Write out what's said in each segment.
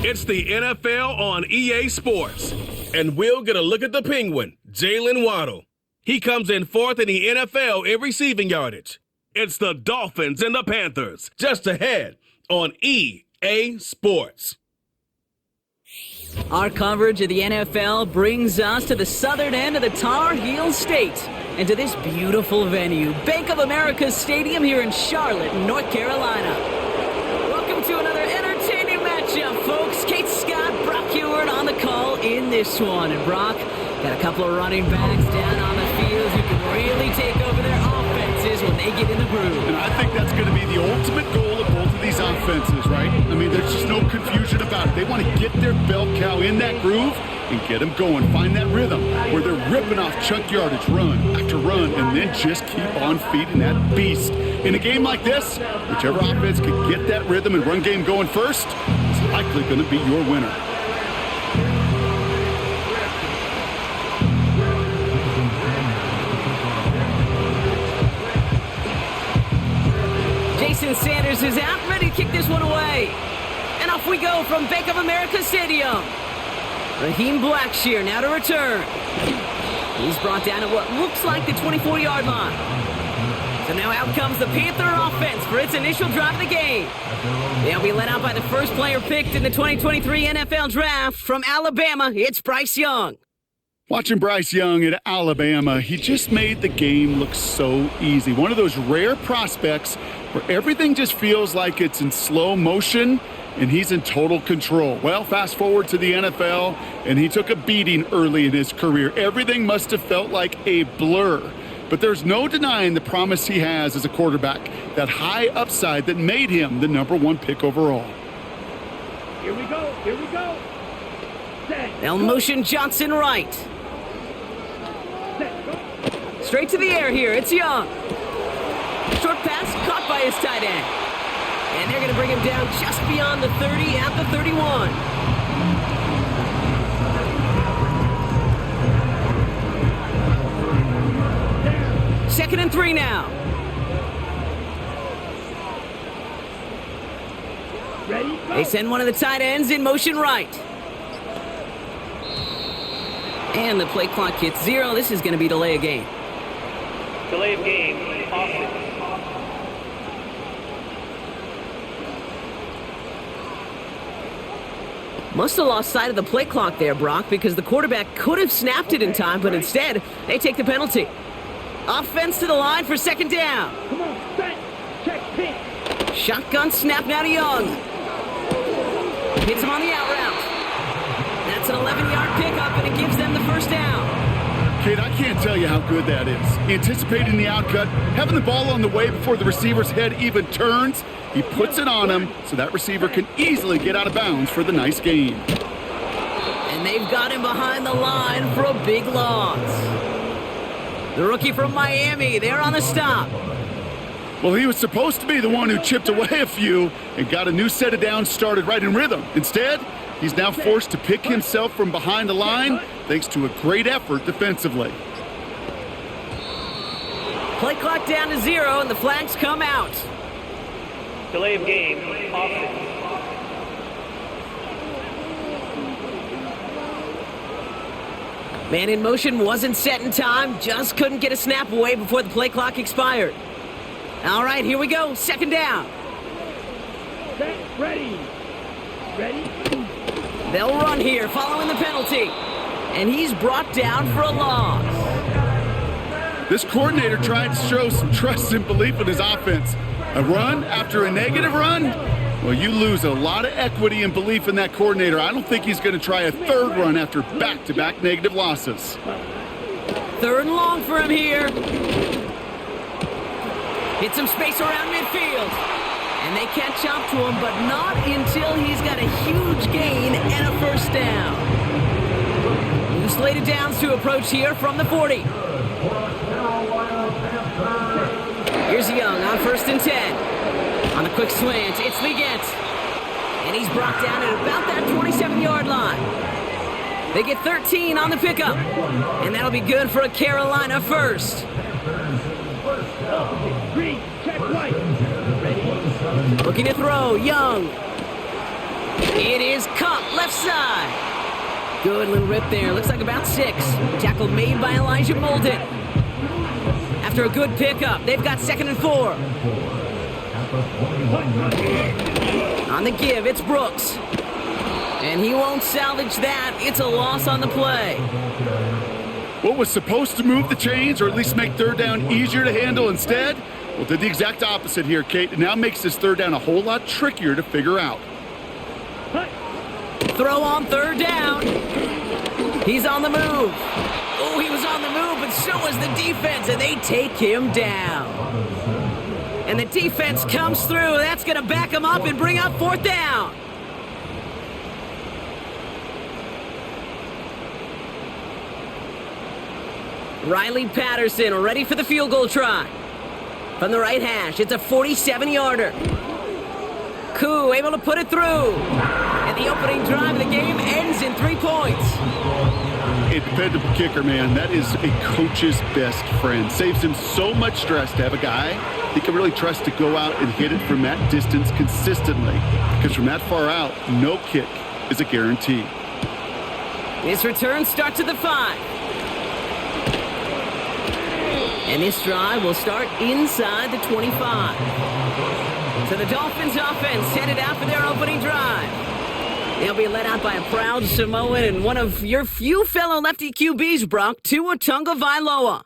It's the NFL on EA Sports. And we'll get a look at the Penguin, Jalen Waddle. He comes in fourth in the NFL in receiving yardage. It's the Dolphins and the Panthers, just ahead on EA Sports. Our coverage of the NFL brings us to the southern end of the Tar Heel State and to this beautiful venue, Bank of America Stadium here in Charlotte, North Carolina. Welcome to another entertaining matchup, folks. Kate Scott, Brock Heward on the call in this one. And Brock, got a couple of running backs down on the field who can really take over their offenses when they get in the groove. And I think that's going to be the ultimate goal of both of these offenses, right? I mean, there's just no confusion about it. They want to get their bell cow in that groove and get them going. Find that rhythm where they're ripping off chunk yardage, run after run, and then just keep on feeding that beast. In a game like this, whichever offense can get that rhythm and run game going first is likely going to be your winner. Jason Sanders is out, ready to kick this one away. And off we go from Bank of America Stadium. Raheem Blackshear now to return. He's brought down at what looks like the 24-yard line. So now out comes the Panther offense for its initial drive of the game. They'll be led out by the first player picked in the 2023 NFL Draft from Alabama. It's Bryce Young. Watching Bryce Young at Alabama, he just made the game look so easy. One of those rare prospects where everything just feels like it's in slow motion and he's in total control. Well, fast forward to the NFL, and he took a beating early in his career. Everything must have felt like a blur. But there's no denying the promise he has as a quarterback, that high upside that made him the #1 pick overall. Here we go, here we go. They'll motion Johnson right. Straight to the air here, it's Young. Short pass caught by his tight end. And they're going to bring him down just beyond the 30 at the 31. Second and 3 now. Ready? Go. They send one of the tight ends in motion right. And the play clock hits 0. This is going to be delay of game. Delay of game. Offense. Must have lost sight of the play clock there, Brock, because the quarterback could have snapped it in time, but instead, they take the penalty. Offense to the line for second down. Come on, set. Check, pitch. Shotgun snap now to Young. Hits him on the out route. That's an 11-yard pickup, and it gives them the first down. Kate, I can't tell you how good that is. Anticipating the outcut, having the ball on the way before the receiver's head even turns, he puts it on him so that receiver can easily get out of bounds for the nice gain. And they've got him behind the line for a big loss. The rookie from Miami, they're on the stop. Well, he was supposed to be the one who chipped away a few and got a new set of downs started right in rhythm. Instead, he's now forced to pick himself from behind the line thanks to a great effort defensively. Play clock down to 0, and the flags come out. Delay of game. Offense. Man in motion wasn't set in time, just couldn't get a snap away before the play clock expired. All right, here we go, second down. Set. Ready. Ready. They'll run here following the penalty. And he's brought down for a loss. This coordinator tried to show some trust and belief in his offense. A run after a negative run? Well, you lose a lot of equity and belief in that coordinator. I don't think he's going to try a third run after back-to-back negative losses. Third and long for him here. Hit some space around midfield. And they catch up to him, but not until he's got a huge gain and a first down. New slated downs to approach here from the 40. Here's Young on 1st and 10. On a quick slant, it's Liggett. And he's brought down at about that 27-yard line. They get 13 on the pickup. And that'll be good for a Carolina first. Green, check white. Ready. Looking to throw, Young. It is caught left side. Good little rip there. Looks like about 6. Tackle made by Elijah Molden. After a good pickup, they've got 2nd and 4. On the give, it's Brooks. And he won't salvage that. It's a loss on the play. What was supposed to move the chains or at least make third down easier to handle instead? Well, did the exact opposite here, Kate. It now makes this third down a whole lot trickier to figure out. Throw on 3rd down. He's on the move. Oh, he was on the move, but so was the defense, and they take him down. And the defense comes through. That's going to back him up and bring up 4th down. Riley Patterson ready for the field goal try. From the right hash, it's a 47-yarder. Koo able to put it through. And the opening drive of the game ends in 3 points. A dependable kicker, man. That is a coach's best friend. Saves him so much stress to have a guy he can really trust to go out and hit it from that distance consistently. Because from that far out, no kick is a guarantee. This return starts at the 5. And this drive will start inside the 25. So the Dolphins offense headed out for their opening drive. They'll be led out by a proud Samoan and one of your few fellow lefty QBs, Brock, Tua Tagovailoa.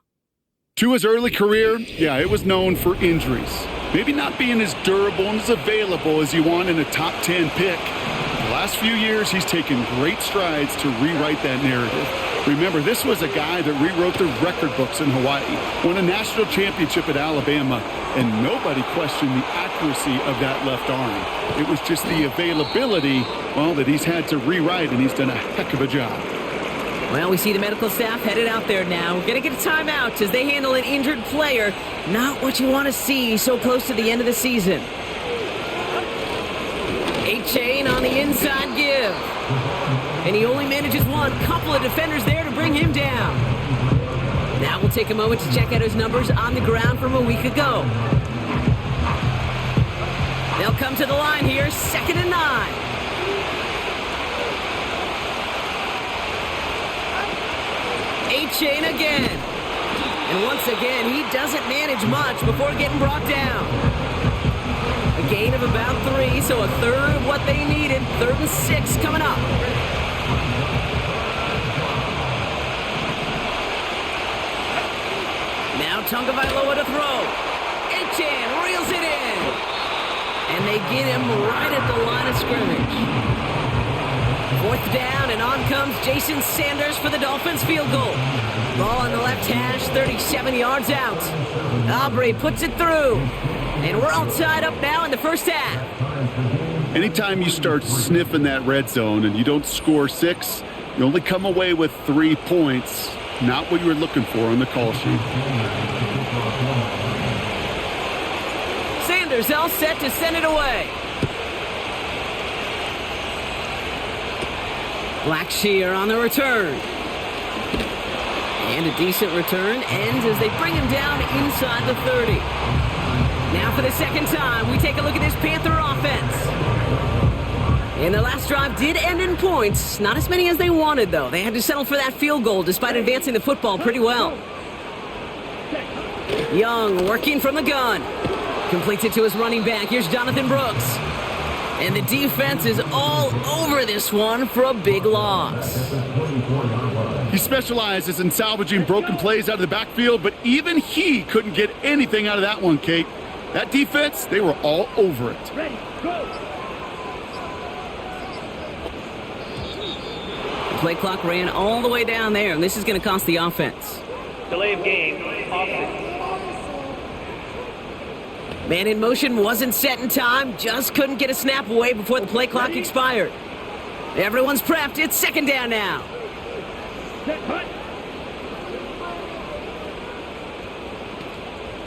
Tua's early career, yeah, it was known for injuries. Maybe not being as durable and as available as you want in a top 10 pick. The last few years, he's taken great strides to rewrite that narrative. Remember, this was a guy that rewrote the record books in Hawaii, won a national championship at Alabama, and nobody questioned the accuracy of that left arm. It was just the availability, well, that he's had to rewrite, and he's done a heck of a job. Well, we see the medical staff headed out there now. We're going to get a timeout as they handle an injured player. Not what you want to see so close to the end of the season. A-Chain on the inside give. And he only manages one. Couple of defenders there to bring him down. Now we'll take a moment to check out his numbers on the ground from a week ago. They'll come to the line here, 2nd and 9. A-Chain again. And once again, he doesn't manage much before getting brought down. A gain of about 3, so a third of what they needed. 3rd and 6 coming up. Now Tagovailoa to throw. A-Chan reels it in. And they get him right at the line of scrimmage. 4th down, and on comes Jason Sanders for the Dolphins field goal. Ball on the left hash, 37 yards out. Aubrey puts it through. And we're all tied up now in the first half. Anytime you start sniffing that red zone and you don't score 6, you only come away with 3 points. Not what you were looking for on the call sheet. Sanders all set to send it away. Blackshear on the return. And a decent return ends as they bring him down inside the 30. Now for the second time, we take a look at this Panther offense. And the last drive did end in points. Not as many as they wanted, though. They had to settle for that field goal despite advancing the football pretty well. Young working from the gun. Completes it to his running back. Here's Jonathan Brooks. And the defense is all over this one for a big loss. He specializes in salvaging broken plays out of the backfield, but even he couldn't get anything out of that one, Kate. That defense, they were all over it. Ready, go! The play clock ran all the way down there, and this is going to cost the offense. Delay of game, offense. Man in motion wasn't set in time, just couldn't get a snap away before the play clock expired. Everyone's prepped, it's 2nd down now. Set, hut.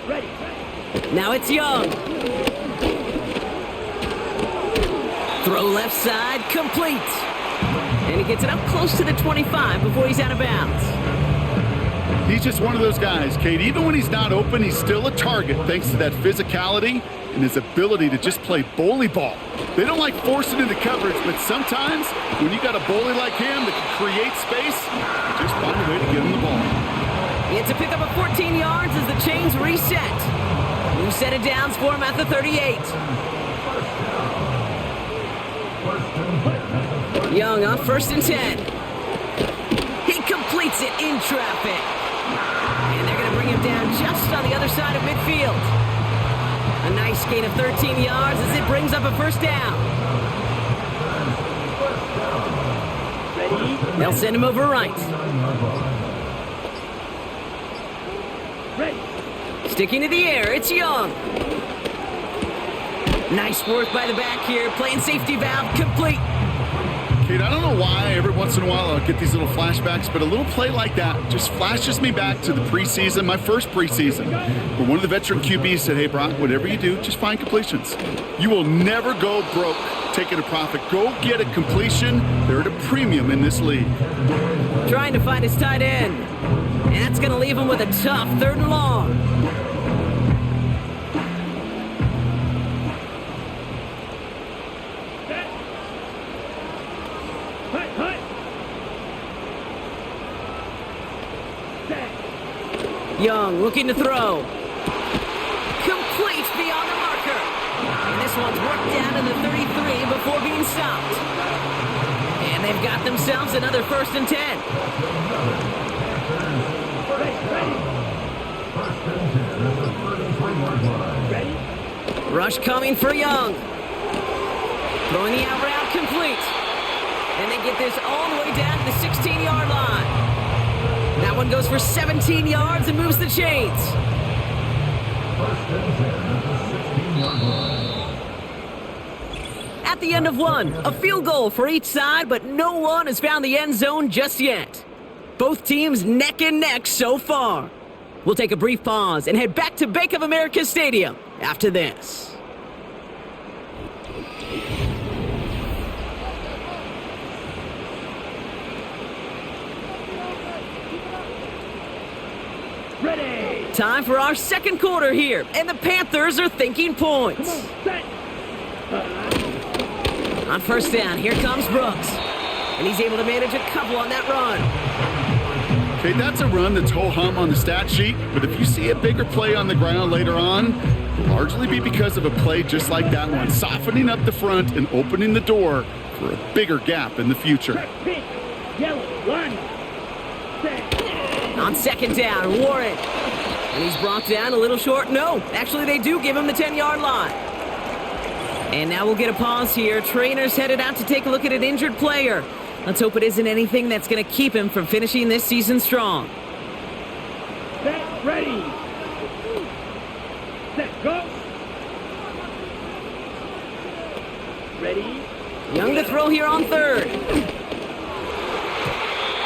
Ready. Now it's Young. Throw left side, complete. And he gets it up close to the 25 before he's out of bounds. He's just one of those guys, Kate. Even when he's not open, he's still a target thanks to that physicality and his ability to just play bully ball. They don't like forcing into coverage, but sometimes when you got a bully like him that can create space, just find a way to get him the ball. It's a pickup of 14 yards as the chains reset. New set of downs for him at the 38. Young on 1st and 10. He completes it in traffic. And they're going to bring him down just on the other side of midfield. A nice gain of 13 yards as it brings up a 1st down. Ready? They'll send him over right. Ready. Sticking to the air, it's Young. Nice work by the back here, playing safety valve complete. Kate, I don't know why every once in a while I'll get these little flashbacks, but a little play like that just flashes me back to the preseason, my first preseason, where one of the veteran QBs said, hey, Brock, whatever you do, just find completions. You will never go broke taking a profit. Go get a completion. They're at a premium in this league. Trying to find his tight end. And that's going to leave him with a tough 3rd and long. Young looking to throw. Complete beyond the marker. And this one's worked down to the 33 before being stopped. And they've got themselves another 1st and 10. Ready? Rush coming for Young. Throwing the out route complete. And they get this all the way down to the 16-yard line. That one goes for 17 yards and moves the chains. At the end of one, a field goal for each side, but no one has found the end zone just yet. Both teams neck and neck so far. We'll take a brief pause and head back to Bank of America Stadium after this. Ready. Time for our 2nd quarter here, and the Panthers are thinking points. Set. On 1st down, here comes Brooks. And he's able to manage a couple on that run. Okay, that's a run that's ho-hum on the stat sheet, but if you see a bigger play on the ground later on, it'll largely be because of a play just like that one, softening up the front and opening the door for a bigger gap in the future. Pink. Yellow. One. Set. On 2nd down, Warren. And he's brought down a little short. No, actually they do give him the 10-yard line. And now we'll get a pause here. Trainer's headed out to take a look at an injured player. Let's hope it isn't anything that's going to keep him from finishing this season strong. Set. Ready. Set. Go. Ready. Young to throw here on 3rd.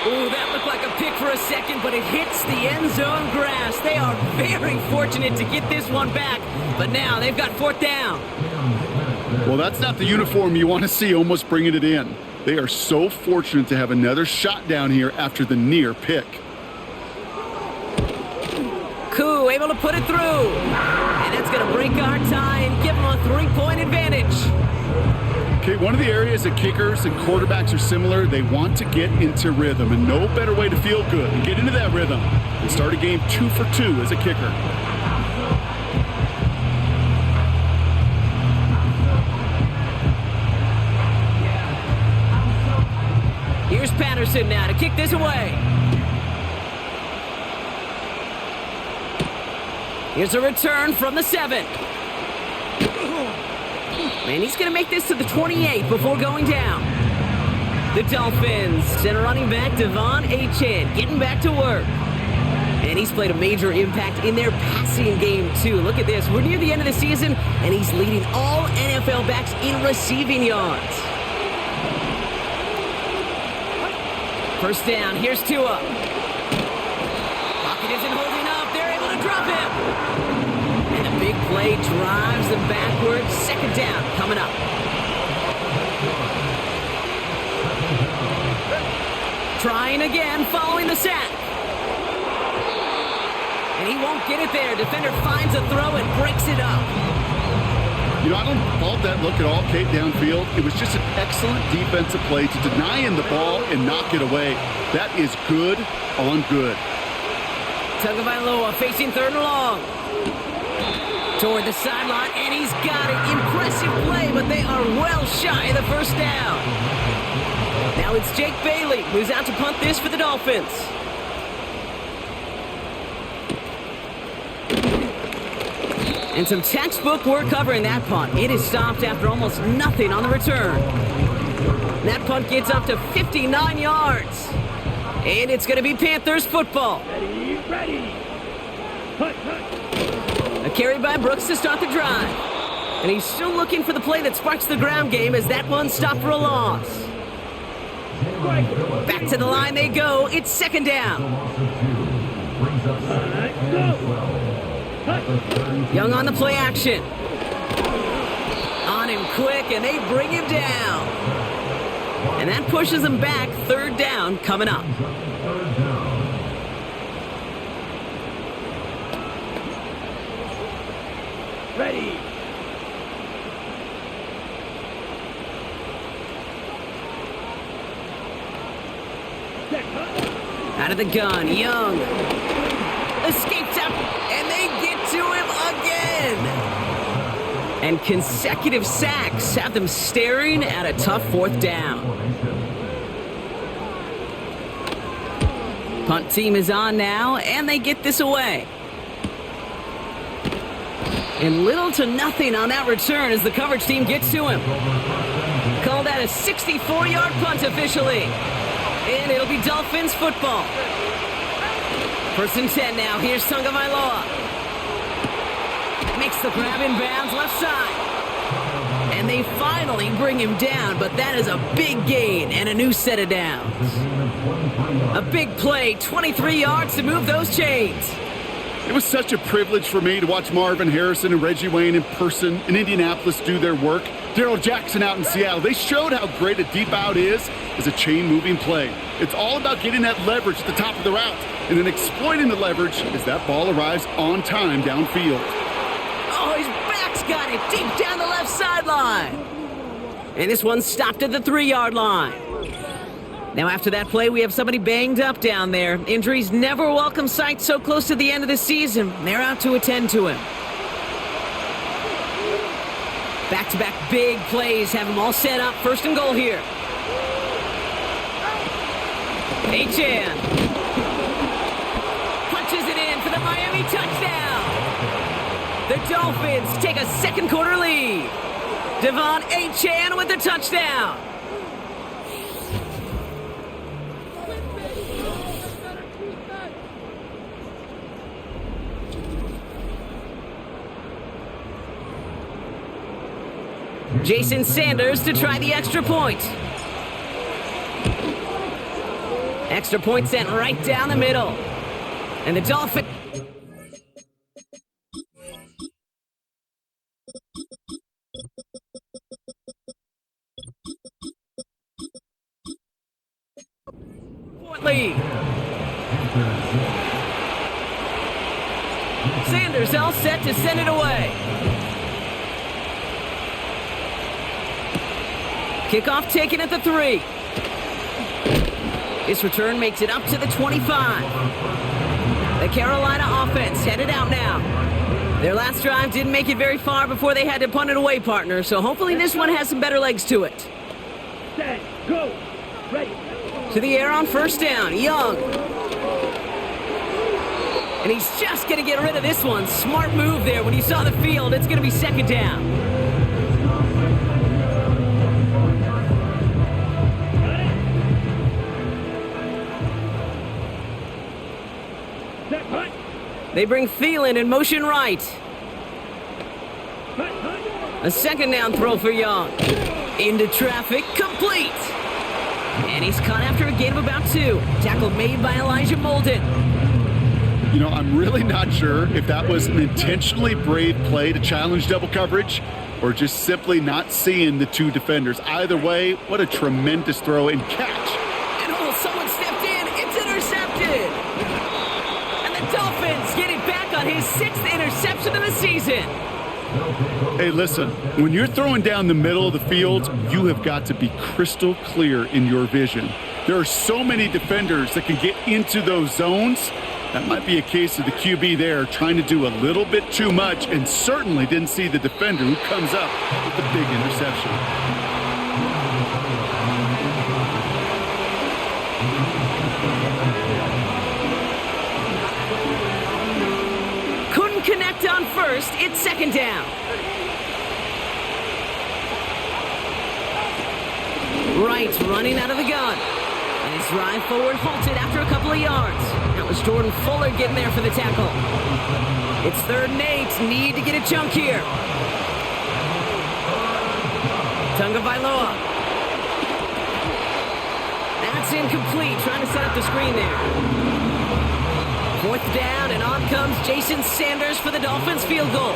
Ooh, that looked like a pick for a second, but it hits the end zone grass. They are very fortunate to get this one back, but now they've got 4th down. Well, that's not the uniform you want to see almost bringing it in. They are so fortunate to have another shot down here after the near pick. Koo able to put it through. And that's going to break our tie and give them a 3-point advantage. Okay, one of the areas that kickers and quarterbacks are similar, they want to get into rhythm, and no better way to feel good and get into that rhythm than start a game 2 for 2 as a kicker. Here's Patterson now to kick this away. Here's a return from the 7. And he's going to make this to the 28 before going down. The Dolphins send a running back, Devon Achane, getting back to work. And he's played a major impact in their passing game, too. Look at this. We're near the end of the season, and he's leading all NFL backs in receiving yards. 1st down. Here's Tua. Pocket isn't holding up. They're able to drop him. And a big play drives them backwards. 2nd down coming up. Trying again following the sack. And he won't get it there. Defender finds a throw and breaks it up. You know, I don't fault that look at all, Kate, downfield. It was just an excellent defensive play to deny him the ball and knock it away. That is good on good. Tagovailoa facing 3rd and long. Toward the sideline, and he's got it. Impressive play, but they are well shy of the first down. Now it's Jake Bailey, who's out to punt this for the Dolphins. And some textbook work covering that punt. It is stopped after almost nothing on the return. That punt gets up to 59 yards. And it's going to be Panthers football. Ready, ready. Punt, punt. A carry by Brooks to start the drive. And he's still looking for the play that sparks the ground game as that one stopped for a loss. Back to the line they go. It's 2nd down. Young on the play action. On him quick, and they bring him down. And that pushes them back. 3rd down coming up. Ready. Out of the gun, Young. Escapes out, and they get to him again. And consecutive sacks have them staring at a tough 4th down. Punt team is on now, and they get this away. And little to nothing on that return as the coverage team gets to him. Call that a 64-yard punt officially. And it'll be Dolphins football. 1st and 10 now. Here's Tagovailoa. Makes the grab in bounds left side. And they finally bring him down, but that is a big gain and a new set of downs. A big play, 23 yards to move those chains. It was such a privilege for me to watch Marvin Harrison and Reggie Wayne in person in Indianapolis do their work. Darrell Jackson out in Seattle. They showed how great a deep out is as a chain-moving play. It's all about getting that leverage at the top of the route and then exploiting the leverage as that ball arrives on time downfield. Oh, his back's got it deep down the left sideline. And this one stopped at the 3-yard line. Now after that play, we have somebody banged up down there. Injuries never a welcome sight so close to the end of the season. They're out to attend to him. Back-to-back big plays have them all set up. 1st and goal here. Achane punches it in for the Miami touchdown. The Dolphins take a 2nd quarter lead. Devon Achane with the touchdown. Jason Sanders to try the extra point. Extra point sent right down the middle. And the Dolphins... lead. Sanders all set to send it away. Kickoff taken at the 3. This return makes it up to the 25. The Carolina offense headed out now. Their last drive didn't make it very far before they had to punt it away, partner, so hopefully this one has some better legs to it. Set, go, ready. To the air on 1st down, Young. And he's just going to get rid of this one. Smart move there when he saw the field. It's going to be 2nd down. They bring Thielen in motion right. A 2nd down throw for Young. Into traffic, complete. And he's caught after a gain of about 2. Tackle made by Elijah Molden. You know, I'm really not sure if that was an intentionally brave play to challenge double coverage or just simply not seeing the 2 defenders. Either way, what a tremendous throw and catch. And someone stepped in. It's intercepted. And the Dolphins get it back got his 6th interception of the season. Hey, listen, when you're throwing down the middle of the field, you have got to be crystal clear in your vision. There are so many defenders that can get into those zones. That might be a case of the QB there trying to do a little bit too much and certainly didn't see the defender who comes up with the big interception. Couldn't connect on first. It's 2nd down. Wright running out of the gun. And his drive forward halted after a couple of yards. That was Jordan Fuller getting there for the tackle. It's 3rd and 8. Need to get a chunk here. Tagovailoa. That's incomplete. Trying to set up the screen there. 4th down, and on comes Jason Sanders for the Dolphins field goal.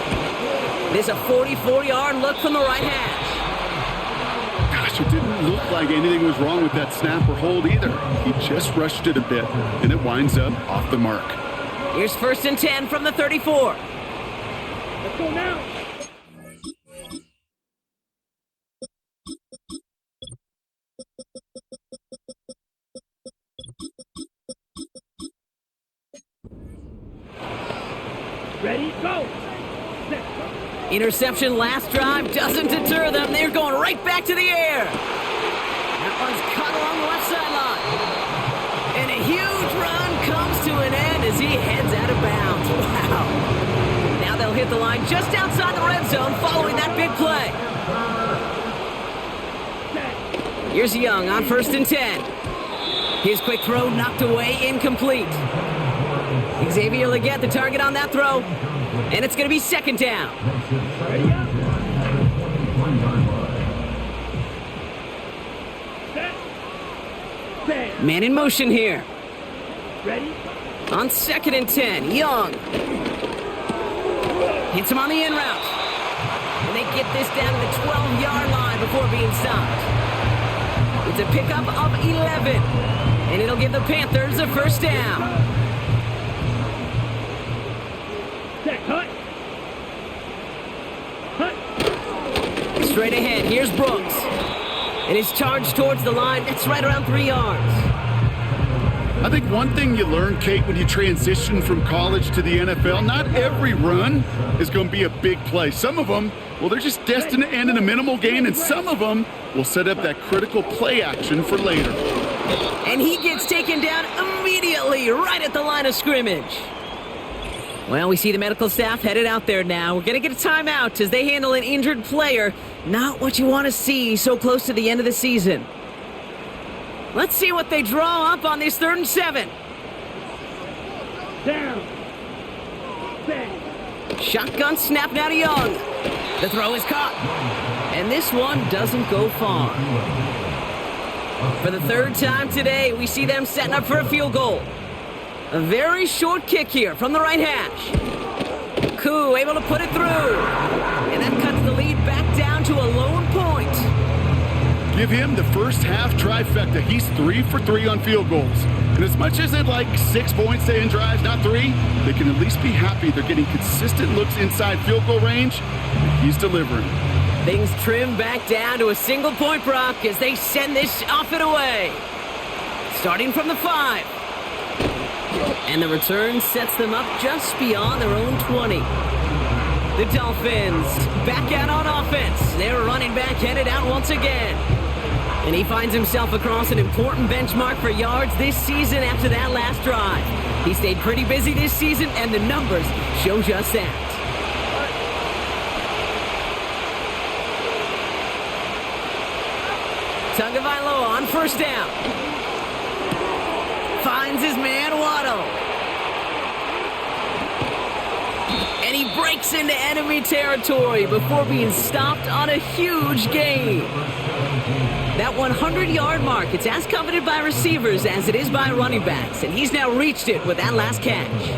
This is a 44-yard look from the right hash. Gosh, it didn't look like anything was wrong with that snap or hold either. He just rushed it a bit, and it winds up off the mark. Here's 1st and 10 from the 34. Let's go now. Ready, go. Set, go. Interception last drive doesn't deter them. They're going right back to the air. That one's cut along the left sideline. And a huge run comes to an end as he heads out of bounds. Wow. Now they'll hit the line just outside the red zone following that big play. Here's Young on 1st and 10. His quick throw knocked away, incomplete. Xavier Legette the target on that throw. And it's going to be 2nd down. Ready up. Set. Bang. Man in motion here. Ready. On 2nd and 10, Young. Hits him on the in route. And they get this down to the 12-yard line before being stopped. It's a pickup of 11. And it'll give the Panthers a 1st down. Set, cut. Cut. Straight ahead, here's Brooks. And his charge towards the line, it's right around 3 yards. I think one thing you learn, Kate, when you transition from college to the NFL, not every run is going to be a big play. Some of them, well, they're just destined to end in a minimal gain, and some of them will set up that critical play action for later. And he gets taken down immediately, right at the line of scrimmage. Well, we see the medical staff headed out there now. We're going to get a timeout as they handle an injured player. Not what you want to see so close to the end of the season. Let's see what they draw up on this 3rd and 7. Down. Bang. Shotgun snap now to Young. The throw is caught. And this one doesn't go far. For the 3rd time today, we see them setting up for a field goal. A very short kick here from the right hash. Koo able to put it through. And that cuts the lead back down to a lone point. Give him the first half trifecta. He's 3 for 3 on field goals. And as much as they'd like 6 points to end drives, not 3, they can at least be happy they're getting consistent looks inside field goal range, and he's delivering. Things trim back down to a single point, Brock, as they send this off and away. Starting from the 5. And the return sets them up just beyond their own 20. The Dolphins back out on offense. Their running back headed out once again. And he finds himself across an important benchmark for yards this season after that last drive. He stayed pretty busy this season, and the numbers show just that. Tagovailoa on 1st down. Finds his man Waddle. And he breaks into enemy territory before being stopped on a huge gain. That 100-yard mark, it's as coveted by receivers as it is by running backs, and he's now reached it with that last catch.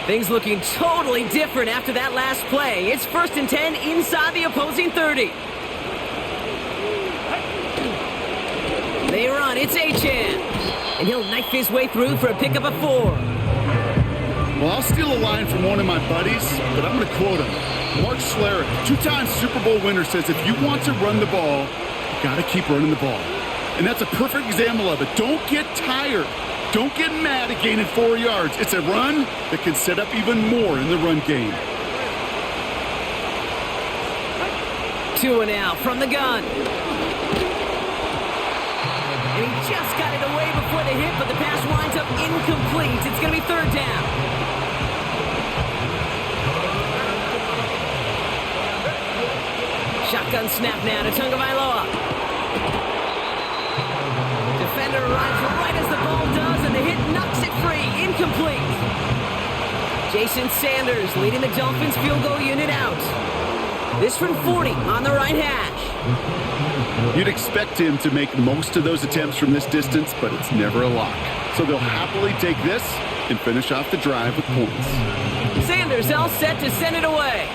Things looking totally different after that last play. It's 1st and 10 inside the opposing 30. They run, it's Achane. And he'll knife his way through for a pickup of 4. Well, I'll steal a line from one of my buddies, but I'm going to quote him. Mark Schlereth, 2-time Super Bowl winner, says if you want to run the ball, you got to keep running the ball. And that's a perfect example of it. Don't get tired. Don't get mad at gaining 4 yards. It's a run that can set up even more in the run game. 2 and out from the gun. And he just got it away before the hit, but the pass winds up incomplete. It's going to be 3rd down. Shotgun snap now to Tagovailoa. Defender arrives right as the ball does, and the hit knocks it free. Incomplete. Jason Sanders leading the Dolphins field goal unit out. This from 40 on the right hash. You'd expect him to make most of those attempts from this distance, but it's never a lock. So they'll happily take this and finish off the drive with points. Sanders all set to send it away.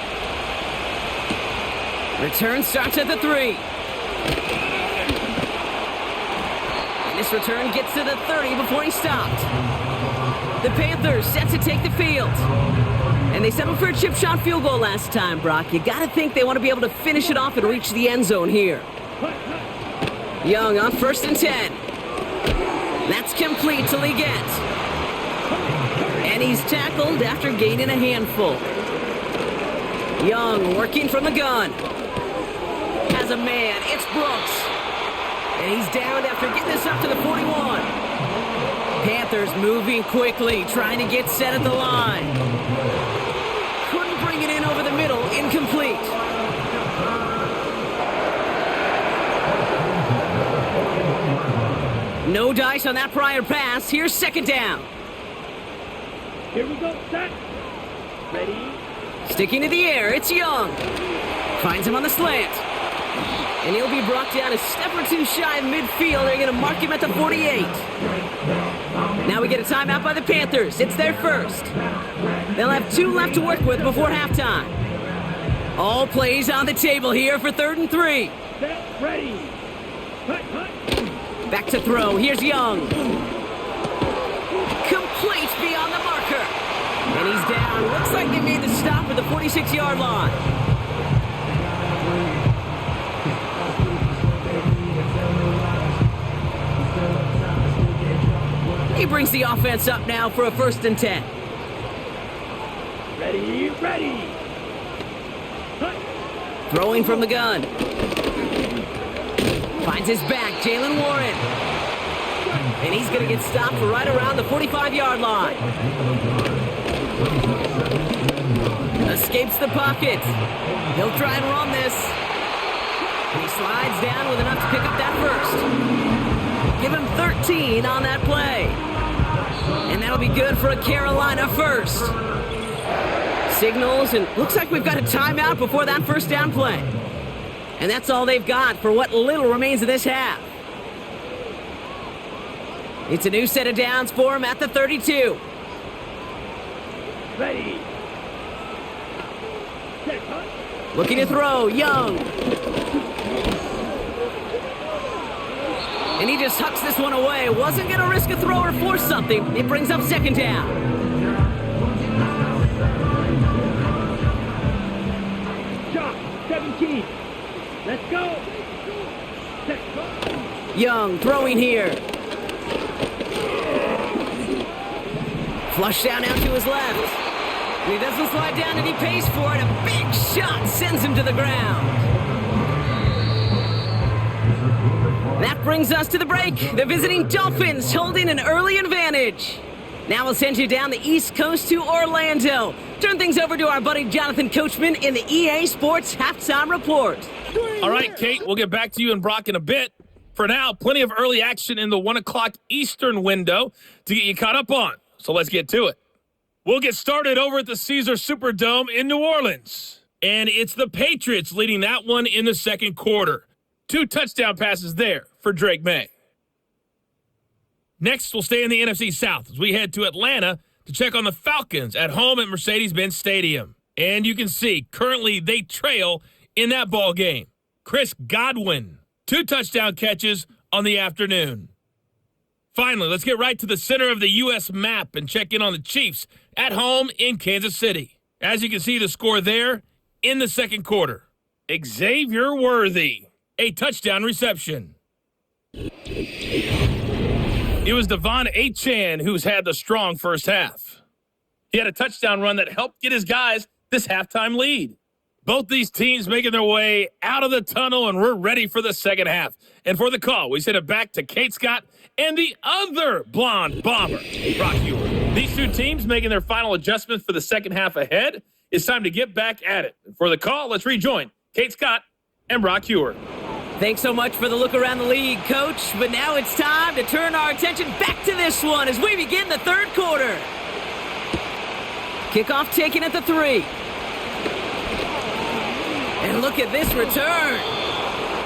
Return starts at the 3. And this return gets to the 30 before he stopped. The Panthers set to take the field. And they settled for a chip shot field goal last time, Brock. You got to think they want to be able to finish it off and reach the end zone here. Young on 1st and 10. That's complete to Leggett. And he's tackled after gaining a handful. Young working from the gun. Has a man. It's Brooks. And he's down after getting this up to the 41. Panthers moving quickly, trying to get set at the line. Couldn't bring it in over the middle. Incomplete. No dice on that prior pass. Here's 2nd down. Here we go, set. Ready. Sticking to the air, it's Young. Finds him on the slant. And he'll be brought down a step or 2 shy of midfield. They're going to mark him at the 48. Now we get a timeout by the Panthers. It's their first. They'll have 2 left to work with before halftime. All plays on the table here for 3rd and 3. Set. Ready. Cut, cut. Back to throw. Here's Young. Complete beyond the marker. And he's down. Looks like they made the stop at the 46-yard line. He brings the offense up now for a 1st and 10. Ready, ready. Cut. Throwing from the gun. Finds his back, Jalen Warren. And he's going to get stopped right around the 45-yard line. Escapes the pocket. He'll try and run this. And he slides down with enough to pick up that first. Give him 13 on that play. And that'll be good for a Carolina first. Signals, and looks like we've got a timeout before that 1st down play. And that's all they've got for what little remains of this half. It's a new set of downs for him at the 32. Ready. Set, cut. Looking to throw, Young. And he just hucks this one away. Wasn't going to risk a throw or force something. It brings up 2nd down. Shot. 17. Let's go. Set, cut. Young throwing here. Flush down out to his left. And he doesn't slide down and he pays for it. A big shot sends him to the ground. That brings us to the break. The visiting Dolphins holding an early advantage. Now we'll send you down the East Coast to Orlando. Turn things over to our buddy Jonathan Coachman in the EA Sports Halftime Report. All right, Kate, we'll get back to you and Brock in a bit. For now, plenty of early action in the 1 o'clock Eastern window to get you caught up on. So let's get to it. We'll get started over at the Caesar Superdome in New Orleans. And it's the Patriots leading that one in the 2nd quarter. 2 touchdown passes there for Drake May. Next, we'll stay in the NFC South as we head to Atlanta to check on the Falcons at home at Mercedes-Benz Stadium. And you can see, currently they trail in that ball game. Chris Godwin, 2 touchdown catches on the afternoon. Finally, let's get right to the center of the U.S. map and check in on the Chiefs at home in Kansas City. As you can see, the score there in the second quarter. Xavier Worthy, a touchdown reception. It was Devon Achane who's had the strong first half. He had a touchdown run that helped get his guys this halftime lead. Both these teams making their way out of the tunnel, and we're ready for the second half. And for the call, we send it back to Kate Scott and the other blonde bomber, Brock Ewer. These two teams making their final adjustments for the second half ahead. It's time to get back at it. And for the call, let's rejoin Kate Scott and Brock Ewer. Thanks so much for the look around the league, Coach. But now it's time to turn our attention back to this one as we begin the third quarter. Kickoff taken at the 3. And look at this return.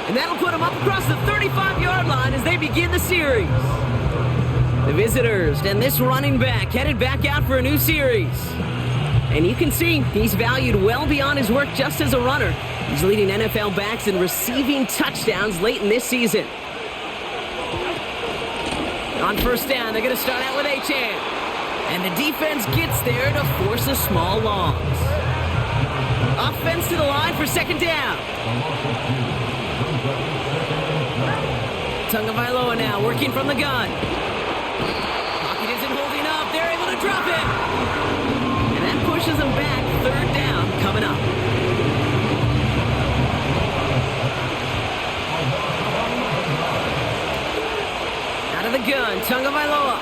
And that'll put them up across the 35-yard line as they begin the series. The visitors and this running back headed back out for a new series. And you can see he's valued well beyond his work just as a runner. He's leading NFL backs in receiving touchdowns late in this season. On first down, they're going to start out with Achane. And the defense gets there to force a small loss. Offense to the line for second down. Tagovailoa now working from the gun. Pocket isn't holding up. They're able to drop it. And that pushes them back. Third down coming up. Out of the gun, Tagovailoa.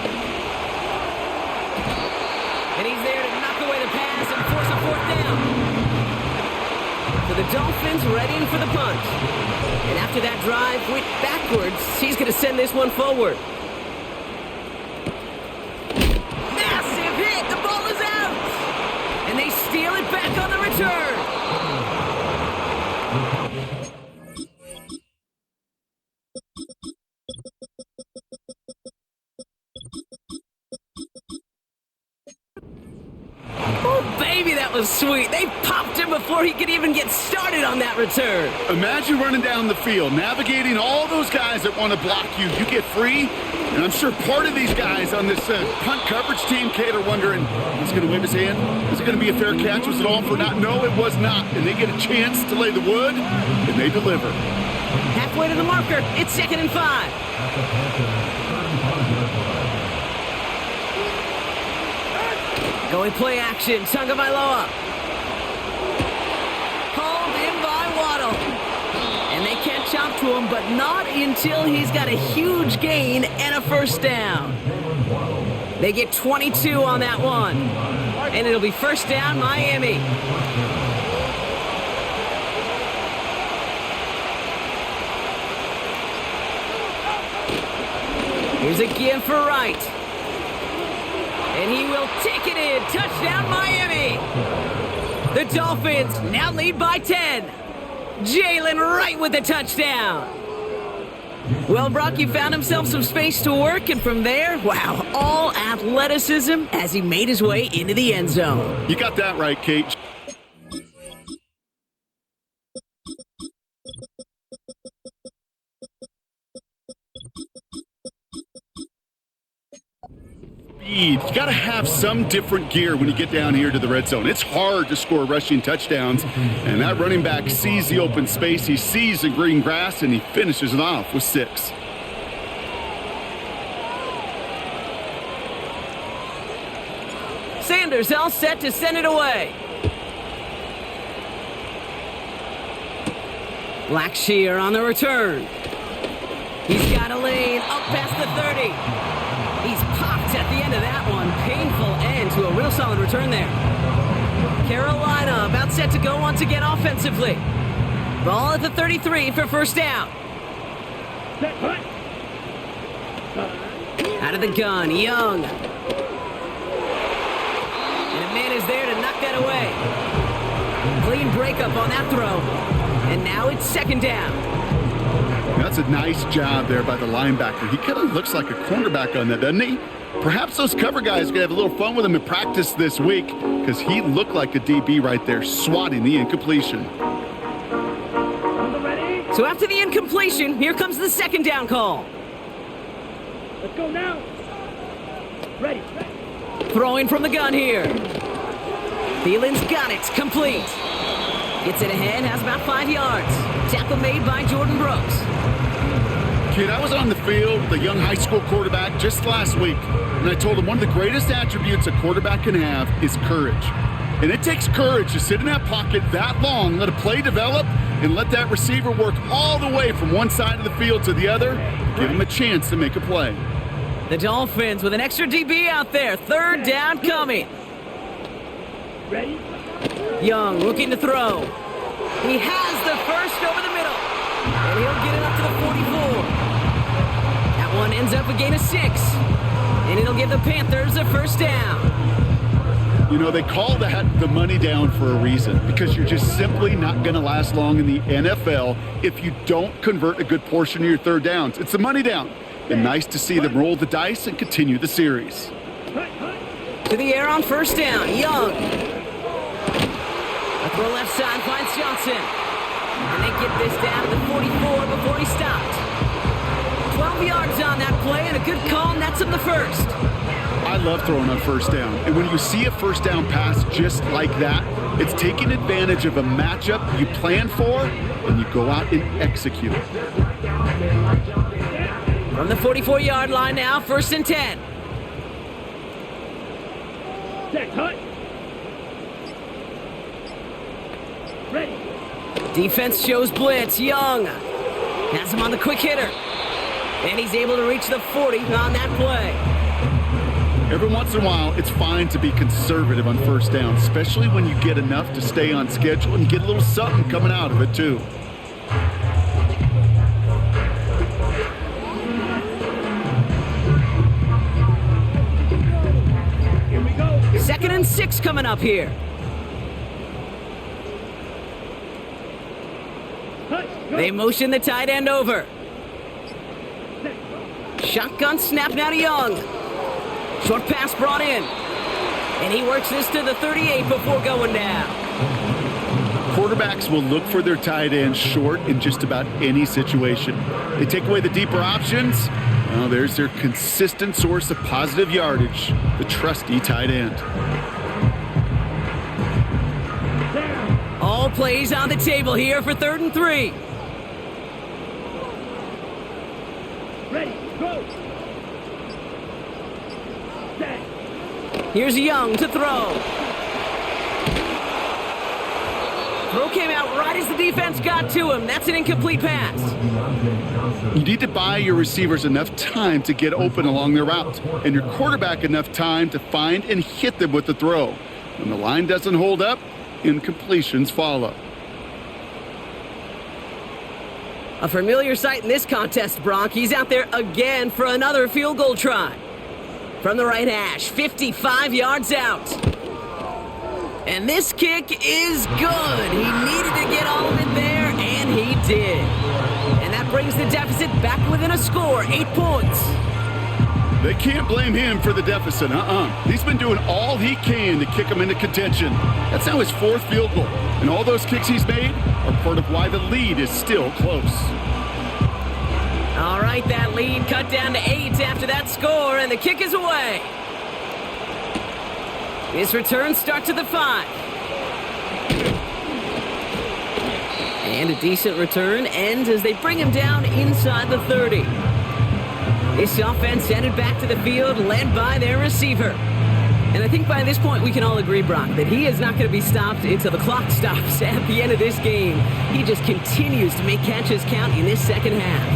And he's there to knock away the pass and force a fourth down. So the Dolphins readying for the punt. And after that drive went backwards, he's going to send this one forward. Massive hit! The ball is out! And they steal it back on the return. Oh, baby, that was sweet. They popped him before he could even get started on that return. Imagine running down the field, navigating all those guys that want to block you. You get free, and I'm sure part of these guys on this punt coverage team, Kate, are wondering, is he going to wave his hand? Is it going to be a fair catch? Was it all for naught? No, it was not. And they get a chance to lay the wood, and they deliver. Halfway to the marker. It's 2nd and 5. Going play action, Tagovailoa. Called in by Waddle. And they can't chop to him, but not until he's got a huge gain and a first down. They get 22 on that one. And it'll be first down, Miami. Here's a give for Wright. And he will take it in. Touchdown, Miami. The Dolphins now lead by 10. Jalen Wright with the touchdown. Well, Brock, he found himself some space to work, and from there, wow, all athleticism as he made his way into the end zone. You got that right, Kate. You got to have some different gear when you get down here to the red zone. It's hard to score rushing touchdowns, and that running back sees the open space, he sees the green grass, and he finishes it off with 6. Sanders all set to send it away. Blackshear on the return. He's got a lane up past the 30. He's popped at the end of that one. Painful end to a real solid return there. Carolina about set to go once again offensively. Ball at the 33 for first down. Out of the gun, Young. And a man is there to knock that away. Clean breakup on that throw. And now it's second down. That's a nice job there by the linebacker. He kind of looks like a cornerback on that, doesn't he? Perhaps those cover guys are going to have a little fun with him in practice this week because he looked like a DB right there, swatting the incompletion. So after the incompletion, here comes the second down call. Let's go now. Ready. Throwing from the gun here. Thielen's got it. Complete. Gets it ahead, has about 5 yards. Tackle made by Jordan Brooks. Kid, I was on the field with a young high school quarterback just last week, and I told him one of the greatest attributes a quarterback can have is courage. And it takes courage to sit in that pocket that long, let a play develop, and let that receiver work all the way from one side of the field to the other, give him a chance to make a play. The Dolphins with an extra DB out there. 3rd down coming. Ready. Young looking to throw. He has the first over the middle. And he'll get it up to the 44. That one ends up a gain of 6. And it'll give the Panthers a 1st down. You know, they call that the money down for a reason, because you're just simply not going to last long in the NFL if you don't convert a good portion of your 3rd downs. It's the money down. And nice to see them roll the dice and continue the series. To the air on 1st down. Young. A throw left side finds Johnson. And they get this down to the 44 before he stopped. 12 yards on that play and a good call nets him the 1st. I love throwing on 1st down. And when you see a 1st down pass just like that, it's taking advantage of a matchup you plan for and you go out and execute. From the 44-yard line now, 1st and 10. Set, hut. Ready. Defense shows blitz. Young has him on the quick hitter. And he's able to reach the 40 on that play. Every once in a while, it's fine to be conservative on 1st down, especially when you get enough to stay on schedule and get a little something coming out of it, too. Here we go. 2nd and 6 coming up here. Hut. Go. They motion the tight end over. Shotgun snap now to Young. Short pass brought in. And he works this to the 38 before going down. Quarterbacks will look for their tight end short in just about any situation. They take away the deeper options. Well, there's their consistent source of positive yardage, the trusty tight end. All plays on the table here for 3rd and 3. Ready. Go. Set. Here's Young to throw. Throw came out right as the defense got to him. That's an incomplete pass. You need to buy your receivers enough time to get open along their route, and your quarterback enough time to find and hit them with the throw. When the line doesn't hold up, incompletions follow. A familiar sight in this contest, Bronk. He's out there again for another field goal try. From the right hash, 55 yards out. And this kick is good. He needed to get all of it there, and he did. And that brings the deficit back within a score, 8 points. They can't blame him for the deficit, He's been doing all he can to kick him into contention. That's now his 4th field goal. And all those kicks he's made are part of why the lead is still close. All right, that lead cut down to 8 after that score, and the kick is away. This return starts at the 5. And a decent return ends as they bring him down inside the 30. This offense headed back to the field, led by their receiver. And I think by this point we can all agree, Brock, that he is not going to be stopped until the clock stops at the end of this game. He just continues to make catches count in this 2nd half.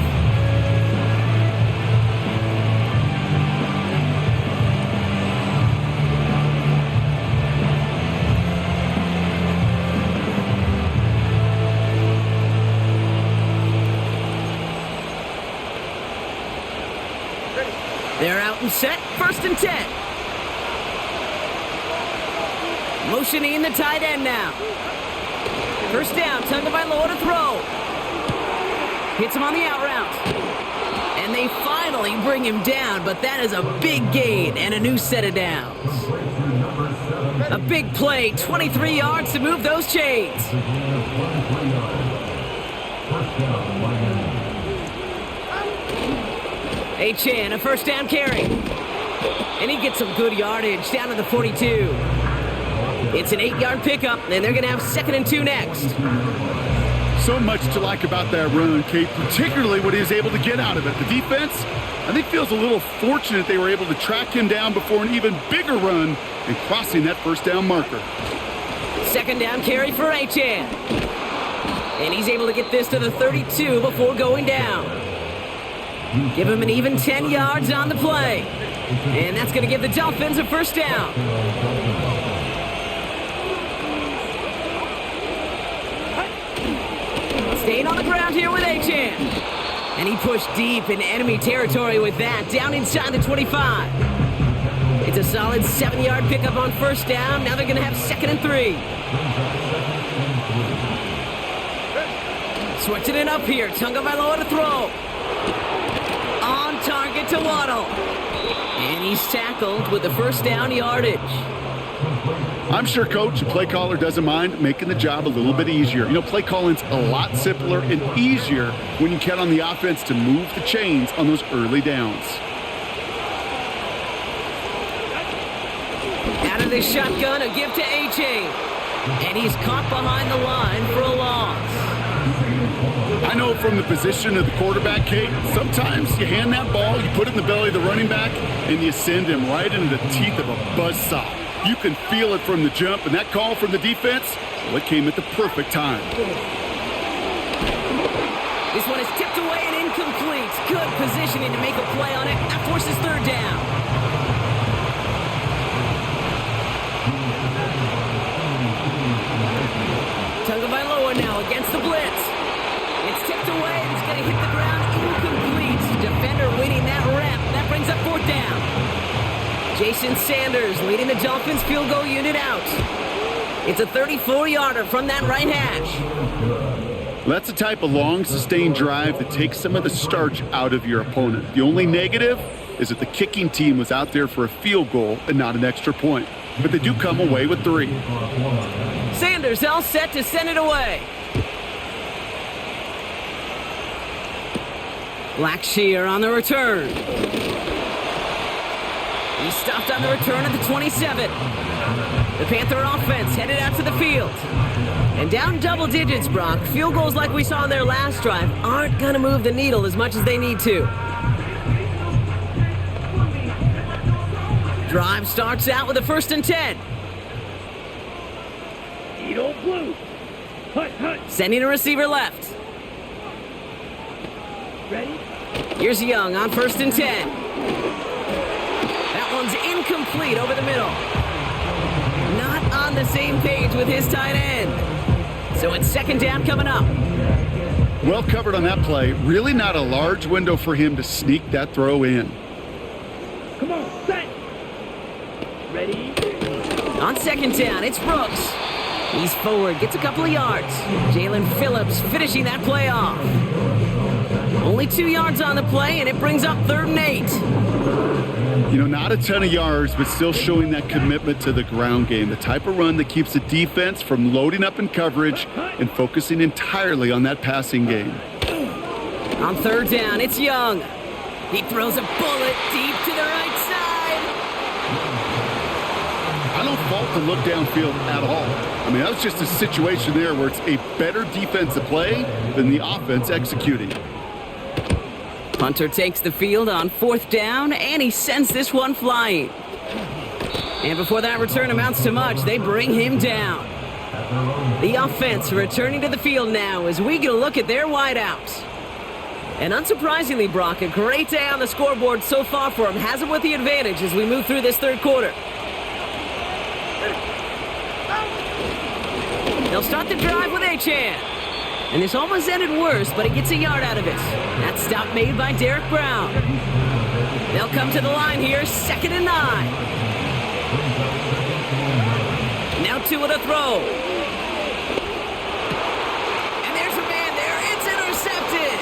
They're out and set, 1st and 10. Motioning the tight end now. 1st down, tugged by Lowe to throw. Hits him on the out route. And they finally bring him down, but that is a big gain and a new set of downs. A big play, 23 yards to move those chains. Achan, a first down carry. And he gets some good yardage down to the 42. It's an 8-yard pickup, and they're going to have 2nd and 2 next. So much to like about that run, Kate, particularly what he was able to get out of it. The defense, I think, feels a little fortunate they were able to track him down before an even bigger run and crossing that first down marker. 2nd down carry for Achan. And he's able to get this to the 32 before going down. Give him an even 10 yards on the play. And that's going to give the Dolphins a first down. Staying on the ground here with Achan. And he pushed deep in enemy territory with that, down inside the 25. It's a solid 7-yard pickup on first down. Now they're going to have 2nd and 3. Switching it up here. Tagovailoa to throw. On target to Waddle. And he's tackled with the first down yardage. I'm sure Coach, the play caller, doesn't mind making the job a little bit easier. You know, play calling's a lot simpler and easier when you count on the offense to move the chains on those early downs. Out of the shotgun, a give to Achan. And he's caught behind the line for a loss. I know from the position of the quarterback, Kate, sometimes you hand that ball, you put it in the belly of the running back, and you send him right into the teeth of a buzzsaw. You can feel it from the jump, and that call from the defense, well, it came at the perfect time. This one is tipped away and incomplete. Good positioning to make a play on it. That forces 3rd down. Tagovailoa now against the blitz. It's tipped away and it's going to hit the ground incomplete. Defender winning that rep. That brings up 4th down. Jason Sanders leading the Dolphins field goal unit out. It's a 34-yarder from that right hash. That's the type of long, sustained drive that takes some of the starch out of your opponent. The only negative is that the kicking team was out there for a field goal and not an extra point. But they do come away with 3. Sanders all set to send it away. Blackshear on the return. He stopped on the return at the 27. The Panther offense headed out to the field. And down double digits, Brock. Field goals like we saw in their last drive aren't going to move the needle as much as they need to. Drive starts out with a 1st and 10. Eagle blue. Hut, hut. Sending a receiver left. Ready? Here's Young on 1st and 10. That one's incomplete over the middle. Not on the same page with his tight end. So it's 2nd down coming up. Well covered on that play. Really not a large window for him to sneak that throw in. Come on, set. Ready? On 2nd down, it's Brooks. He's forward, gets a couple of yards. Jalen Phillips finishing that play off. Only 2 yards on the play, and it brings up 3rd and 8. You know, not a ton of yards, but still showing that commitment to the ground game. The type of run that keeps the defense from loading up in coverage and focusing entirely on that passing game. On 3rd down, it's Young. He throws a bullet deep to the right side. I don't fault the look downfield at all. I mean, that was just a situation there where it's a better defensive play than the offense executing. Punter takes the field on 4th down, and he sends this one flying. And before that return amounts to much, they bring him down. The offense returning to the field now as we get a look at their wideouts. And unsurprisingly, Brock, a great day on the scoreboard so far for him. Has him with the advantage as we move through this 3rd quarter. They'll start the drive with Achan. And this almost ended worse, but he gets a yard out of it. That stop made by Derek Brown. They'll come to the line here, 2nd and 9. Now 2 with a throw. And there's a man there. It's intercepted.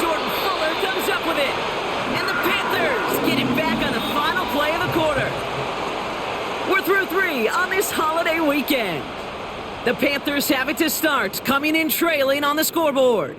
Jordan Fuller comes up with it. And the Panthers get it back on the final play of the quarter. We're through 3 on this holiday weekend. The Panthers have it to start, coming in trailing on the scoreboard.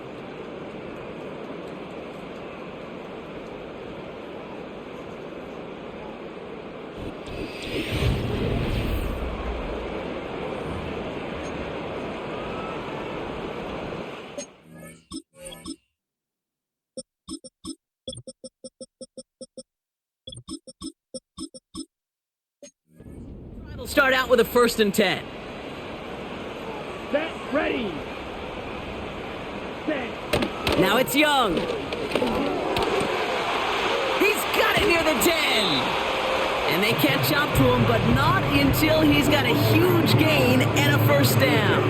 We'll start out with a 1st and 10. Set, ready. Set. Now it's Young. He's got it near the 10. And they catch up to him, but not until he's got a huge gain and a 1st down.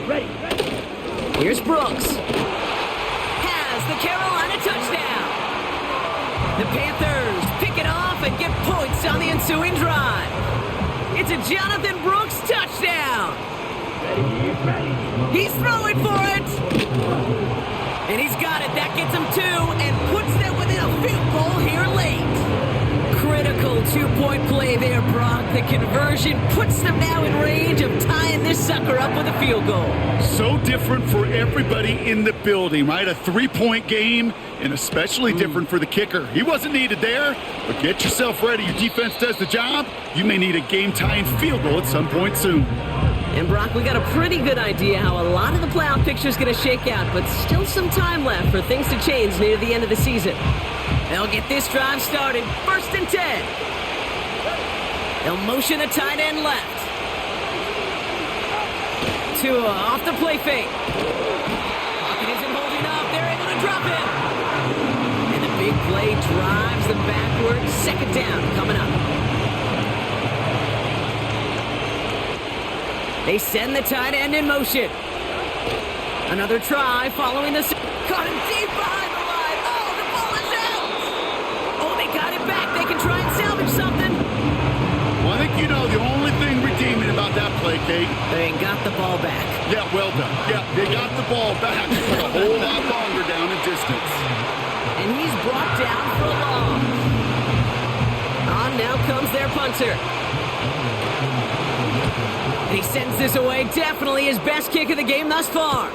Ready. Here's Brooks. Has the Carolina touchdown. The Panthers pick it off and get points on the ensuing drive. It's a Jonathan Brooks touchdown. Ready. He's throwing for it. And he's got it. That gets him 2 and puts them within a field goal here late. Critical 2-point play there, Brock. The conversion puts them now in range of tying this sucker up with a field goal. So different for everybody in the building, right? A 3-point game, and especially different for the kicker. He wasn't needed there, but get yourself ready. Your defense does the job. You may need a game-tying field goal at some point soon. And Brock, we got a pretty good idea how a lot of the playoff picture is going to shake out, but still some time left for things to change near the end of the season. They'll get this drive started. 1st and 10. They'll motion a tight end left. Tua off the play fake. Pocket isn't holding up. They're able to drop it. And the big play drives them backward. 2nd down coming up. They send the tight end in motion. Another try following the... Caught him deep behind the line. Oh, the ball is out. Oh, they got it back. They can try and salvage something. Well, I think you know the only thing redeeming about that play, Kate. They got the ball back. Yeah, well done. Yeah, they got the ball back for a whole lot longer down in distance. And he's brought down for a loss. On now comes their punter. He sends this away. Definitely his best kick of the game thus far.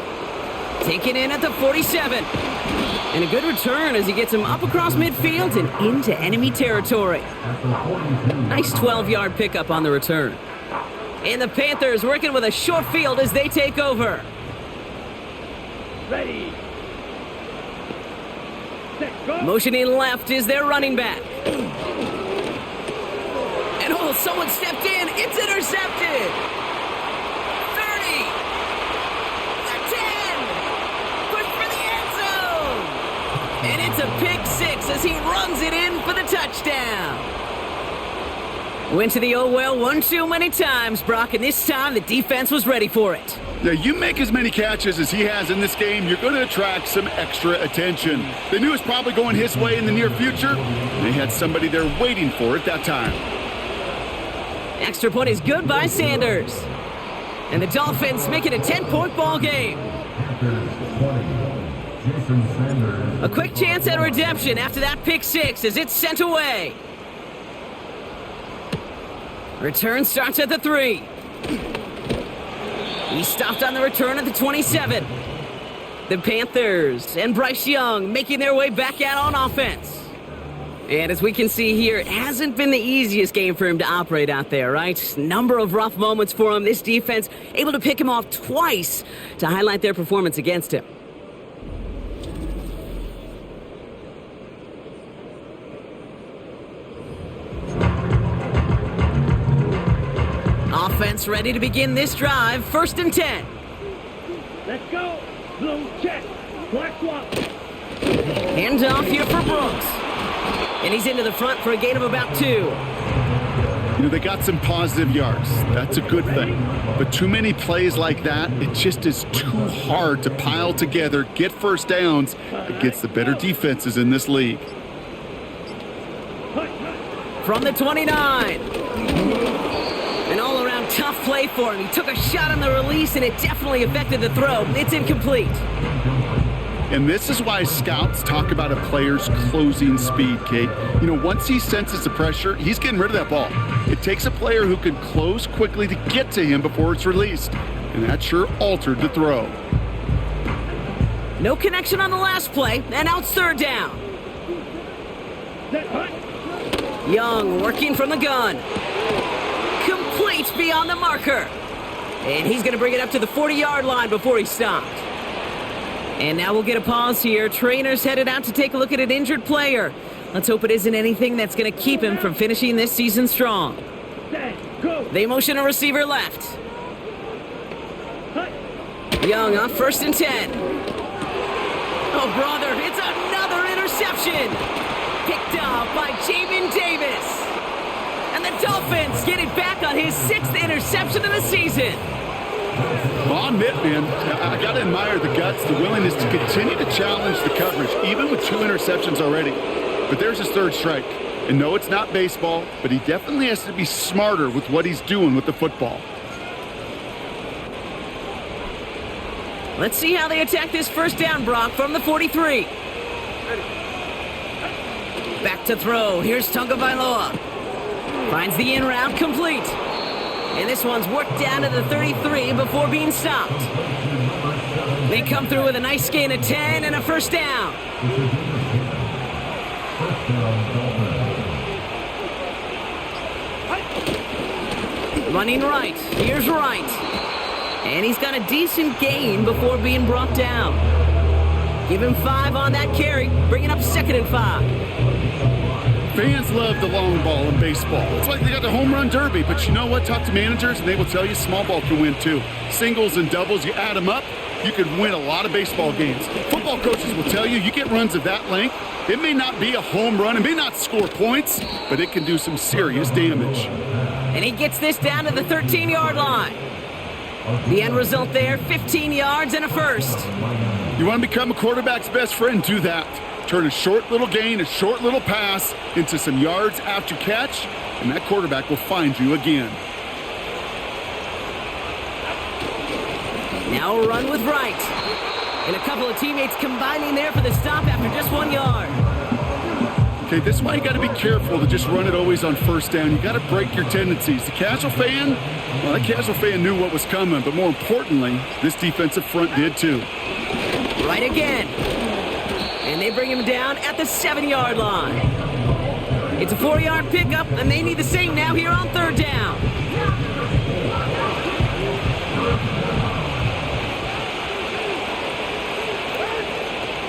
Taken in at the 47. And a good return as he gets him up across midfield and into enemy territory. Nice 12-yard pickup on the return. And the Panthers working with a short field as they take over. Ready. Set, go. Motioning left is their running back. And oh, someone stepped in. It's intercepted. 30. 10. Push for the end zone. And it's a pick 6 as he runs it in for the touchdown. Went to the oh well one too many times, Brock, and this time the defense was ready for it. Now, you make as many catches as he has in this game, you're going to attract some extra attention. They knew it was probably going his way in the near future. They had somebody there waiting for it that time. Extra point is good by Sanders. And the Dolphins make it a 10-point ball game. A quick chance at redemption after that pick 6 as it's sent away. Return starts at the 3. He stopped on the return at the 27. The Panthers and Bryce Young making their way back out on offense. And as we can see here, it hasn't been the easiest game for him to operate out there, right? Number of rough moments for him. This defense able to pick him off twice to highlight their performance against him. Offense ready to begin this drive. 1st and 10. Let's go. Blue check. Black swap. Hands off here for Brooks. And he's into the front for a gain of about 2. You know, they got some positive yards. That's a good thing. But too many plays like that, it just is too hard to pile together, get first downs against the better defenses in this league. From the 29. An all-around tough play for him. He took a shot on the release, and it definitely affected the throw. It's incomplete. And this is why scouts talk about a player's closing speed, Kate. You know, once he senses the pressure, he's getting rid of that ball. It takes a player who can close quickly to get to him before it's released. And that sure altered the throw. No connection on the last play, and now it's 3rd down. Set, hut. Young working from the gun. Complete beyond the marker. And he's going to bring it up to the 40-yard line before he stopped. And now we'll get a pause here. Trainers headed out to take a look at an injured player. Let's hope it isn't anything that's going to keep him from finishing this season strong. Go. They motion a receiver left. Young on 1st and 10. Oh, brother, it's another interception. Picked off by Jamin Davis. And the Dolphins get it back on his 6th interception of the season. Well, I'll admit, man, I got to admire the guts, the willingness to continue to challenge the coverage, even with 2 interceptions already. But there's his 3rd strike. And no, it's not baseball, but he definitely has to be smarter with what he's doing with the football. Let's see how they attack this 1st down, Brock, from the 43. Back to throw. Here's Tagovailoa. Finds the in route complete. And this one's worked down to the 33 before being stopped. They come through with a nice gain of 10 and a 1st down. Running right. Here's Wright. And he's got a decent gain before being brought down. Give him 5 on that carry, bringing up 2nd and 5. Fans love the long ball in baseball. It's like they got the home run derby, but you know what? Talk to managers and they will tell you small ball can win too. Singles and doubles, you add them up, you could win a lot of baseball games. Football coaches will tell you get runs of that length. It may not be a home run, it may not score points, but it can do some serious damage. And he gets this down to the 13-yard line. The end result there, 15 yards and a 1st. You want to become a quarterback's best friend? Do that. Turn a short little gain, a short little pass into some yards after catch, and that quarterback will find you again. Now a run with Wright. And a couple of teammates combining there for the stop after just 1 yard. Okay, this is why you got to be careful to just run it always on 1st down. You got to break your tendencies. The casual fan, well, that casual fan knew what was coming, but more importantly, this defensive front did too. Right again. And they bring him down at the 7-yard line. It's a 4-yard pickup, and they need the same now here on 3rd down.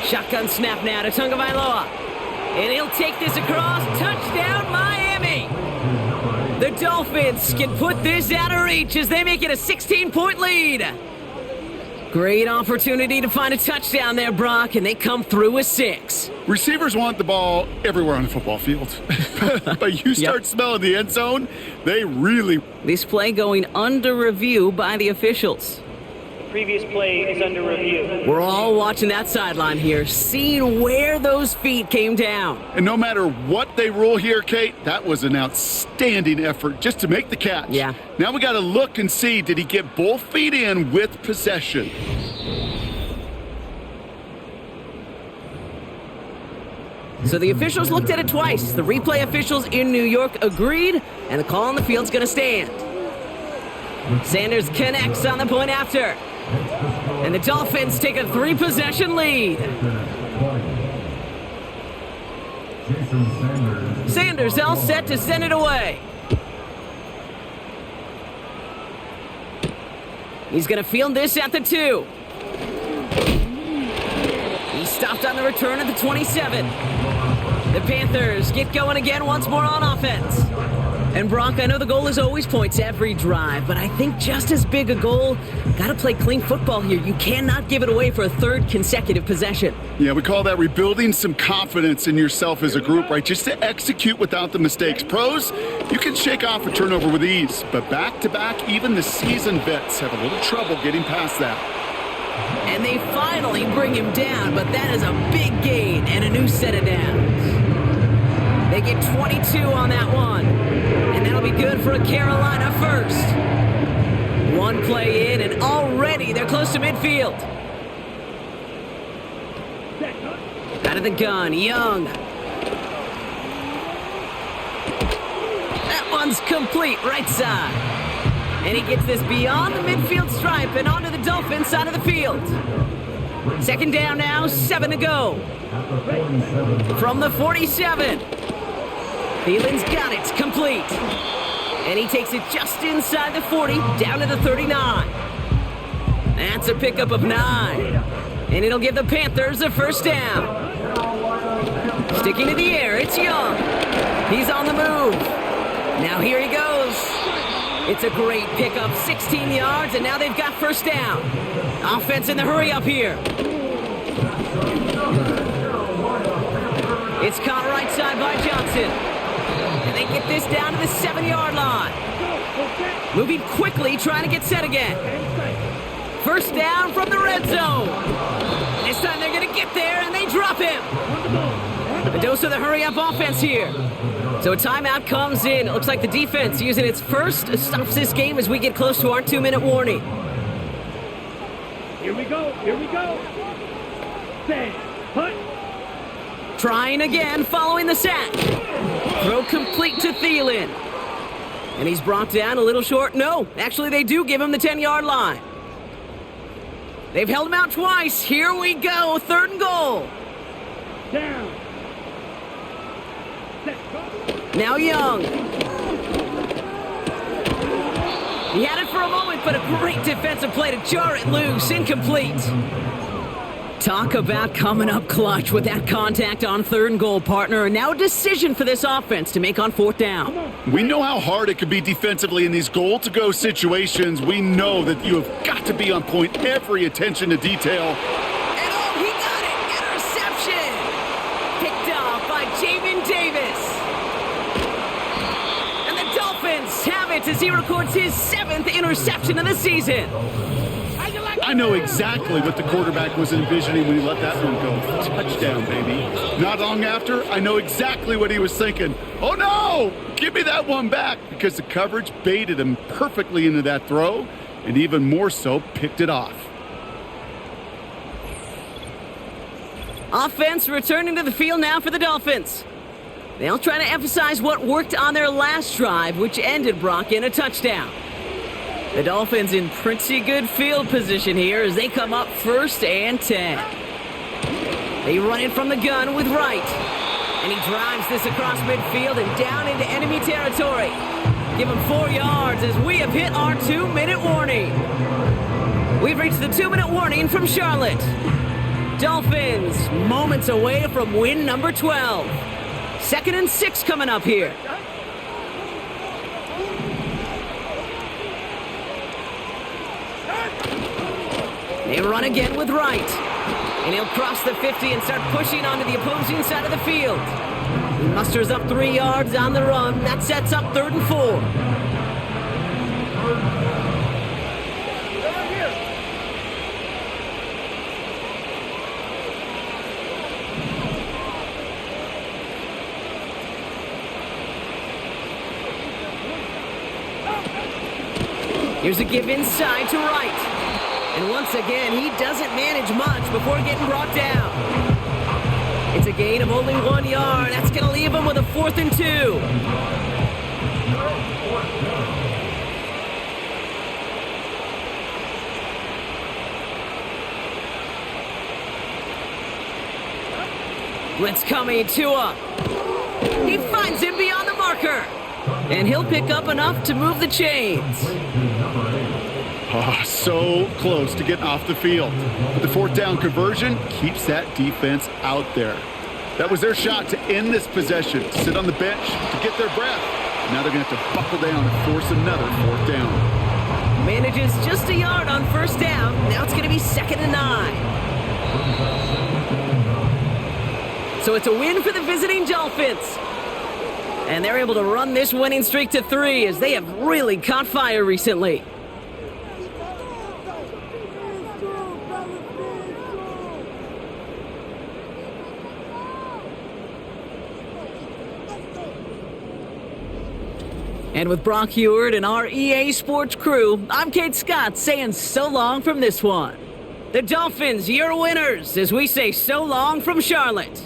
Shotgun snap now to Tagovailoa. And he'll take this across. Touchdown, Miami. The Dolphins can put this out of reach as they make it a 16-point lead. Great opportunity to find a touchdown there, Brock, and they come through with 6. Receivers want the ball everywhere on the football field. But you start smelling the end zone, they really... This play going under review by the officials. Previous play is under review. We're all watching that sideline here, seeing where those feet came down. And no matter what they rule here, Kate, that was an outstanding effort just to make the catch. Yeah. Now we got to look and see, did he get both feet in with possession? So the officials looked at it twice. The replay officials in New York agreed, and the call on the field's going to stand. Sanders connects on the point after. And the Dolphins take a 3-possession lead. Sanders all set to send it away. He's going to field this at the 2. He stopped on the return at the 27. The Panthers get going again once more on offense. And Brock, I know the goal is always points every drive, but I think just as big a goal, got to play clean football here. You cannot give it away for a 3rd consecutive possession. Yeah, we call that rebuilding some confidence in yourself as a group, right? Just to execute without the mistakes. Pros, you can shake off a turnover with ease, but back-to-back, even the seasoned vets have a little trouble getting past that. And they finally bring him down, but that is a big gain and a new set of downs. They get 22 on that one. And that'll be good for a Carolina 1st. One play in, and already they're close to midfield. Out of the gun, Young. That one's complete, right side. And he gets this beyond the midfield stripe and onto the Dolphins side of the field. 2nd down now, 7 to go. From the 47. Thielen's got it, complete. And he takes it just inside the 40, down to the 39. That's a pickup of 9. And it'll give the Panthers a 1st down. Sticking to the air, it's Young. He's on the move. Now here he goes. It's a great pickup, 16 yards, and now they've got first down. Offense in the hurry up here. It's caught right side by Johnson. And they get this down to the 7-yard line. Moving quickly, trying to get set again. First down from the red zone. This time they're going to get there, and they drop him. A dose of the hurry-up offense here. So a timeout comes in. It looks like the defense using its first stops this game as we get close to our 2-minute warning. Here we go. Set. Put. Trying again, following the sack. Throw complete to Thielen. And he's brought down a little short. No, actually they do give him the 10-yard line. They've held him out twice. Here we go, 3rd and goal. Down. Set. Now Young. He had it for a moment, but a great defensive play to jar it loose. Incomplete. Talk about coming up clutch with that contact on 3rd and goal, partner. And now a decision for this offense to make on 4th down. We know how hard it can be defensively in these goal-to-go situations. We know that you have got to be on point, every attention to detail. And oh, he got it! Interception! Picked off by Jamin Davis. And the Dolphins have it as he records his 7th interception of the season. I know exactly what the quarterback was envisioning when he let that one go. Touchdown, baby. Not long after, I know exactly what he was thinking. Oh, no! Give me that one back, because the coverage baited him perfectly into that throw, and even more so, picked it off. Offense returning to the field now for the Dolphins. They'll try to emphasize what worked on their last drive, which ended, Brock, in a touchdown. The Dolphins in pretty good field position here as they come up 1st and 10. They run it from the gun with Wright. And he drives this across midfield and down into enemy territory. Give him 4 yards as we have hit our 2-minute warning. We've reached the 2-minute warning from Charlotte. Dolphins moments away from win number 12. 2nd and 6 coming up here. They run again with Wright. And he'll cross the 50 and start pushing onto the opposing side of the field. He musters up 3 yards on the run. That sets up 3rd and 4. Here's a give inside to Wright. And once again, he doesn't manage much before getting brought down. It's a gain of only 1 yard. That's going to leave him with a 4th and 2. Blitz coming, Tua. He finds him beyond the marker. And he'll pick up enough to move the chains. Oh, so close to getting off the field. But the 4th down conversion keeps that defense out there. That was their shot to end this possession, to sit on the bench, to get their breath. Now they're going to have to buckle down and force another 4th down. Manages just a yard on 1st down. Now it's going to be 2nd and 9. So it's a win for the visiting Dolphins. And they're able to run this winning streak to 3 as they have really caught fire recently. And with Brock Heward and our EA Sports crew, I'm Kate Scott saying so long from this one. The Dolphins, your winners, as we say so long from Charlotte.